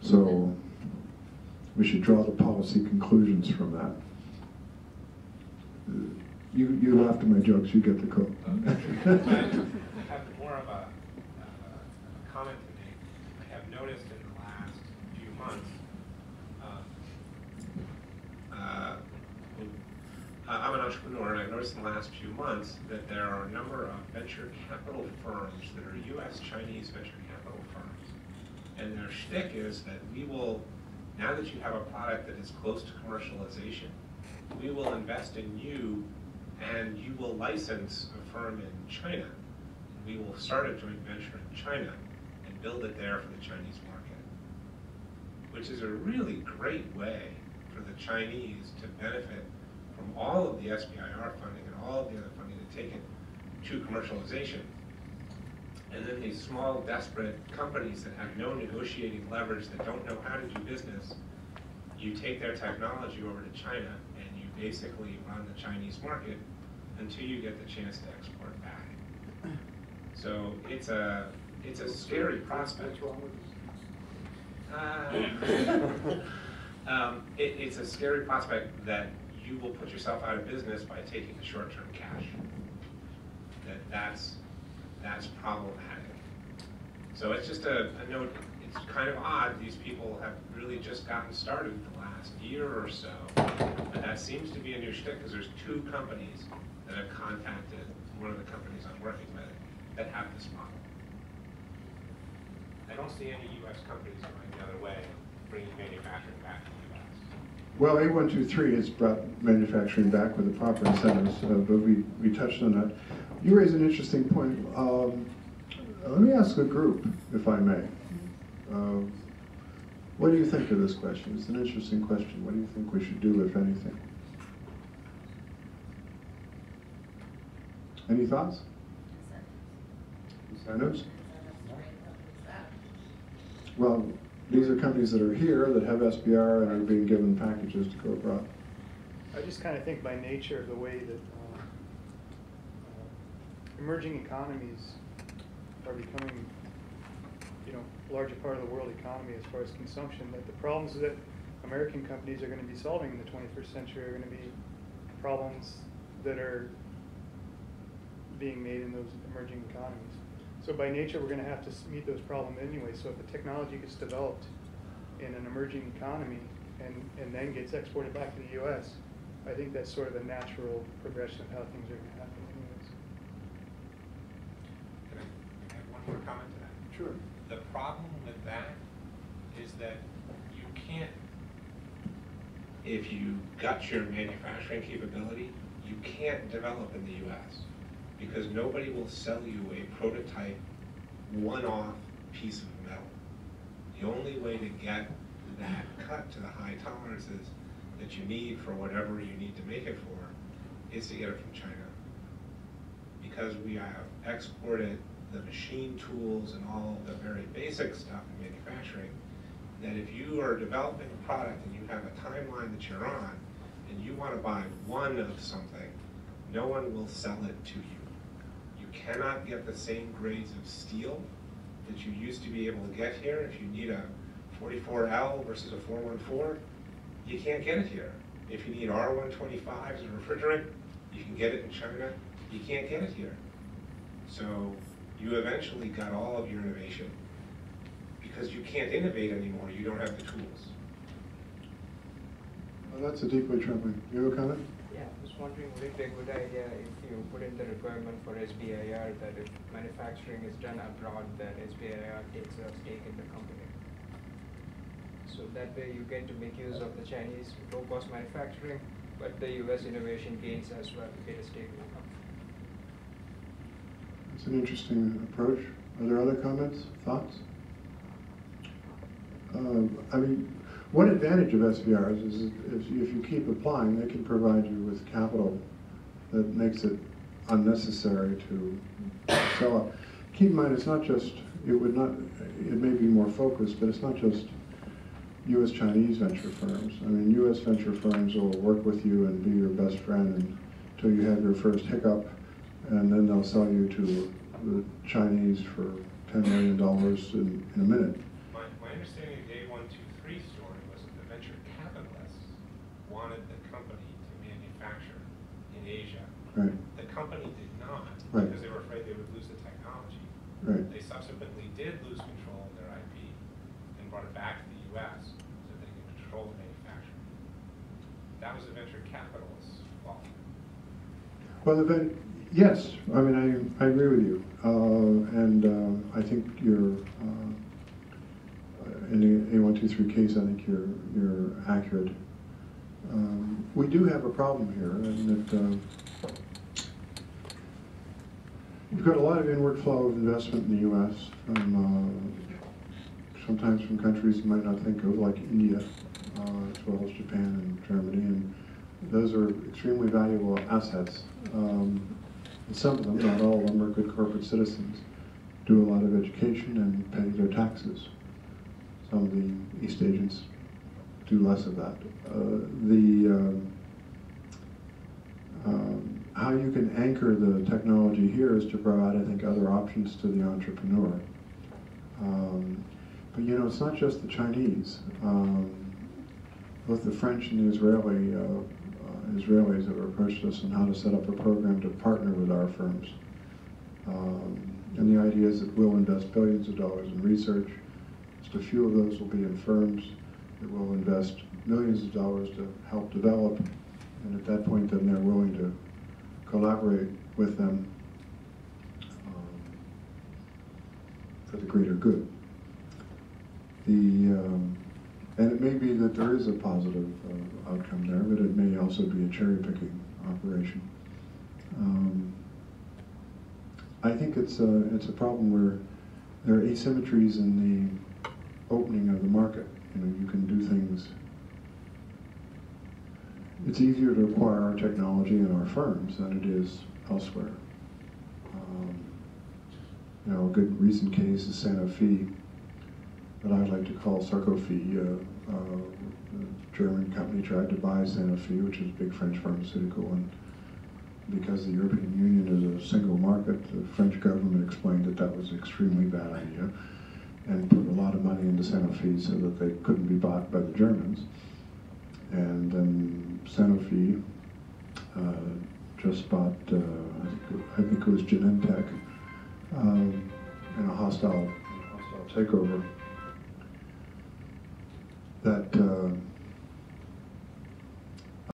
So we should draw the policy conclusions from that. You laughed at my jokes, you get the quote. I have more of a comment to make. I have noticed in the last few months, I'm an entrepreneur, and I've noticed in the last few months that there are a number of venture capital firms that are U.S.-Chinese venture capital firms. And their shtick is that we will, now that you have a product that is close to commercialization, we will invest in you and you will license a firm in China. We will start a joint venture in China and build it there for the Chinese market, which is a really great way for the Chinese to benefit from all of the SBIR funding and all of the other funding to take it to commercialization. And then these small, desperate companies that have no negotiating leverage, that don't know how to do business, you take their technology over to China and you basically run the Chinese market until you get the chance to export back. So it's a scary prospect. It's a scary prospect that you will put yourself out of business by taking the short-term cash. That's problematic. So it's just a note. It's kind of odd. These people have really just gotten started the last year or so, but that seems to be a new shtick because there's 2 companies that have contacted one of the companies I'm working with that have this model. I don't see any U.S. companies going the other way, bringing manufacturing back to the U.S. Well, A123 has brought manufacturing back with the proper incentives, but we touched on that. You raise an interesting point. Let me ask the group, if I may. What do you think of this question? It's an interesting question. What do you think we should do, if anything? Any thoughts? Incentives? Well, these are companies that are here, that have SBIR, and are being given packages to go abroad. I just kind of think by nature of the way that emerging economies are becoming, a larger part of the world economy as far as consumption, that the problems that American companies are going to be solving in the 21st century are going to be problems that are being made in those emerging economies. So by nature, we're going to have to meet those problems anyway. So if the technology gets developed in an emerging economy and then gets exported back to the U.S., I think that's sort of a natural progression of how things are going to happen anyways. Can I add one more comment to that? Sure. The problem with that is that you can't, if you got your manufacturing capability, you can't develop in the U.S. because nobody will sell you a prototype, one-off piece of metal. The only way to get that cut to the high tolerances that you need for whatever you need to make it for is to get it from China. Because we have exported the machine tools and all the very basic stuff in manufacturing, that if you are developing a product and you have a timeline that you're on, and you want to buy one of something, no one will sell it to you. You cannot get the same grades of steel that you used to be able to get here. If you need a 44L versus a 414, you can't get it here. If you need R125s as a refrigerant, you can get it in China. You can't get it here. So you eventually got all of your innovation. Because you can't innovate anymore, you don't have the tools. Well, that's a deeply troubling. You have a comment? Yeah, I was wondering, would it be a good idea if you put in the requirement for SBIR that if manufacturing is done abroad, then SBIR takes a stake in the company? So that way you get to make use of the Chinese low-cost manufacturing, but the US innovation gains as well to get a stake in the company. It's an interesting approach. Are there other comments, thoughts? I mean, one advantage of SBIRs is if you keep applying, they can provide you with capital that makes it unnecessary to sell up. Keep in mind, it's not just, it may be more focused, but it's not just U.S.-Chinese venture firms. I mean, U.S. venture firms will work with you and be your best friend until you have your first hiccup, and then they'll sell you to the Chinese for $10 million in a minute. My understanding of the A123 story was that the venture capitalists wanted the company to manufacture in Asia. Right. The company did not, Right. because they were afraid they would lose the technology. Right. They subsequently did lose control of their IP and brought it back to the U.S. so they could control the manufacturing. That was the venture capitalist's fault. Well, yes, I mean, I agree with you. I think you're, in the A123 case, I think you're accurate. We do have a problem here, and that we've got a lot of inward flow of investment in the U.S. from sometimes from countries you might not think of, like India, as well as Japan and Germany, and those are extremely valuable assets. And some of them, not all of them, are good corporate citizens, do a lot of education and pay their taxes. Some of the East Asians do less of that. How you can anchor the technology here is to provide, I think, other options to the entrepreneur. But you know, it's not just the Chinese. Both the French and the Israelis have approached us on how to set up a program to partner with our firms. And the idea is that we'll invest billions of dollars in research. Just a few of those will be in firms that will invest millions of dollars to help develop. And at that point, then they're willing to collaborate with them for the greater good. And it may be that there is a positive outcome there, but it may also be a cherry-picking operation. I think it's a problem where there are asymmetries in the opening of the market. You know, you can do things. It's easier to acquire our technology in our firms than it is elsewhere. You know, a good recent case is Sanofi, that I like to call Sarkofi. The German company tried to buy Sanofi, which is a big French pharmaceutical, and because the European Union is a single market, the French government explained that that was an extremely bad idea and put a lot of money into Sanofi so that they couldn't be bought by the Germans. And then Sanofi just bought, I think it was Genentech, in a hostile takeover that